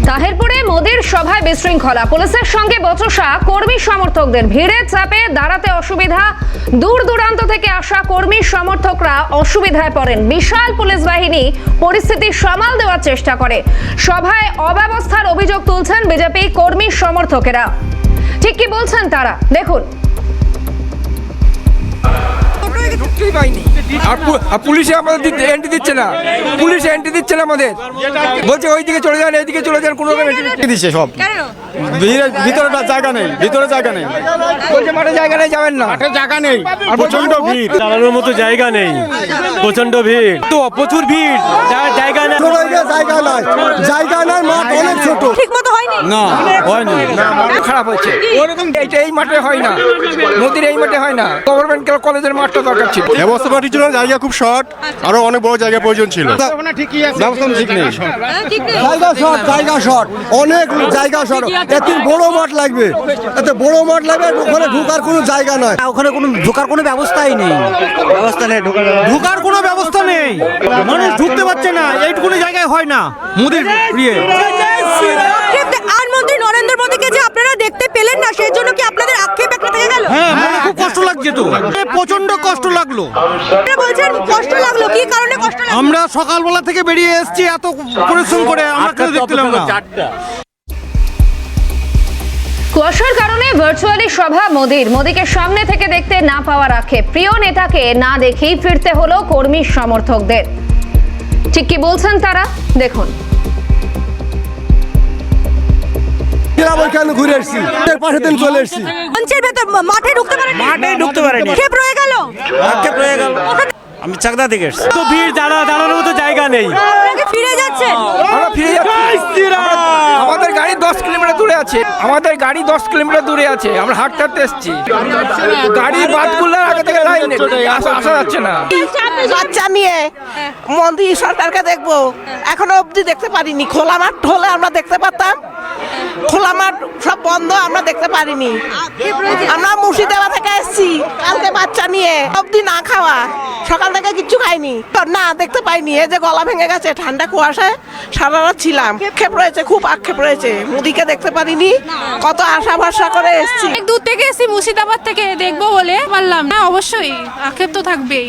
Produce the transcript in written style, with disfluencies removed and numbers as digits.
তাহিরপুরে মোদির সভায় বিশৃঙ্খলা, পুলিশের সঙ্গে বচসা কর্মী সমর্থকদের, ভিড়ের চাপে দাঁড়াতে অসুবিধা, দূর দূরান্ত থেকে আসা কর্মী সমর্থকরা অসুবিধায় পড়েন। বিশাল পুলিশ বাহিনী পরিস্থিতি সামাল দেওয়ার চেষ্টা করে। সভায় অব্যবস্থার অভিযোগ তুলছেন বিজেপি কর্মী সমর্থকেরা। ঠিক কি বলছেন তারা, দেখুন। পুলিশে আমাদের এন্ট্রি দিচ্ছে না, পুলিশ এন্ট্রি দিচ্ছে না আমাদের, বলছে ওইদিকে চলে যান এইদিকে চলে যান, কোনো দিচ্ছে সব ভিতরে জায়গা নেই, ভিতরে জায়গা নেই, বলছে মাঠে জায়গা নেই, যাবেন না, মাঠে জায়গা নেই, আর প্রচন্ড ভিড়, দাঁড়ানোর মতো জায়গা নেই, প্রচন্ড ভিড়, তো প্রচুর ভিড়, জায়গা নেই, জায়গা নাই, মাঠ অনেক ছোট, ঠিক মতো হয়নি, না হয়নি, খারাপ হচ্ছে। ওরকম এই মাঠে হয় না, মোদির এই মাঠে হয় না, গভর্নমেন্ট কলেজের মাঠটা দরকার ছিল। ব্যবস্থা পার্টির জন্য জায়গা খুব শর্ট, আরো অনেক বড় জায়গা প্রয়োজন ছিল, ব্যবস্থা ঠিক নেই, জায়গা শর্ট, অনেক জায়গা শর্ট, এত বড় মাঠ লাগবে, এত বড় মাঠ লাগবে, ওখানে ঢোকার কোনো জায়গা নাই, ওখানে কোনো ঢোকার কোনো ব্যবস্থাই নেই, ঢোকার কোনো ব্যবস্থা নেই, মানুষ ঢুকতে পারছে না, এইটুকুনি জায়গায় হয় না মোদির ইয়ে। প্রধানমন্ত্রী নরেন্দ্র মোদীকে যে আপনারা দেখতে পেলেন না, সেই জন্য কি আপনাদের আক্ষেপ একটা থেকে গেল? হ্যাঁ, মনে খুব কষ্ট লাগছে, তো প্রচন্ড কষ্ট লাগলো। আপনারা বলছেন কষ্ট লাগলো, কি কারণে কষ্ট লাগলো? আমরা সকালবেলা থেকে বেরিয়ে এসেছি, এত পরিশ্রম করে আমরা কেউ দেখতে পেলাম না। কুয়াশার কারণে ভার্চুয়ালি সভা মোদিকে সামনে থেকে দেখতে না পাওয়ার আক্ষেপ, প্রিয় নেতাকে না দেখেই ফিরতে হলো কর্মী সমর্থকদের। ঠিক কি বলছেন তারা, দেখুন। ঘুরে এসেছি, পাশের দিন চলে এসেছি, মঞ্চের ভেতর মাঠে ঢুকতে পারেনি, মাঠে ঢুকতে পারেনি, আক্ষেপ রয়ে গেল, আক্ষেপ রয়ে গেল। আমি চাকদা থেকে এসেছি, তো ভিড়, দাঁড়ানোর মতো জায়গা নেই, আপনারা ফিরে যাচ্ছেন। আমরা ফিরে যাচ্ছি, আমাদের গাড়ি 10 কিলোমিটার দূরে আছে, আমাদের গাড়ি 10 কিলোমিটার দূরে আছে, আমরা হাঁটতে হাঁটতে এসেছি, গাড়ি বাদ করলে আগে থেকে লাইন আসা যাচ্ছে না। বাচ্চা নিয়ে মোদি সরকারকে দেখবো, এখনো অবধি দেখতে পারিনি। খোলা মাঠ হলে আমরা দেখতে পারতাম, খোলা মাঠ সব বন্ধ, আমরা দেখতে পারিনি। আমরা মুর্শিদাবাদ থেকে এসেছি কালকে বাচ্চা নিয়ে, অবধি না খাওয়া, সকাল থেকে কিচ্ছু খাইনি, না দেখতে পাইনি। এই যে গলা ভেঙে গেছে, ঠান্ডা কুয়াশায় সারা রাত ছিলাম, আক্ষেপ রয়েছে, খুব আক্ষেপ রয়েছে, মোদিকে দেখতে পারিনি, কত আশা ভরসা করে এসেছি। অনেক দূর থেকে এসেছি, মুর্শিদাবাদ থেকে দেখবো বলে পারলাম না, অবশ্যই আক্ষেপ তো থাকবেই।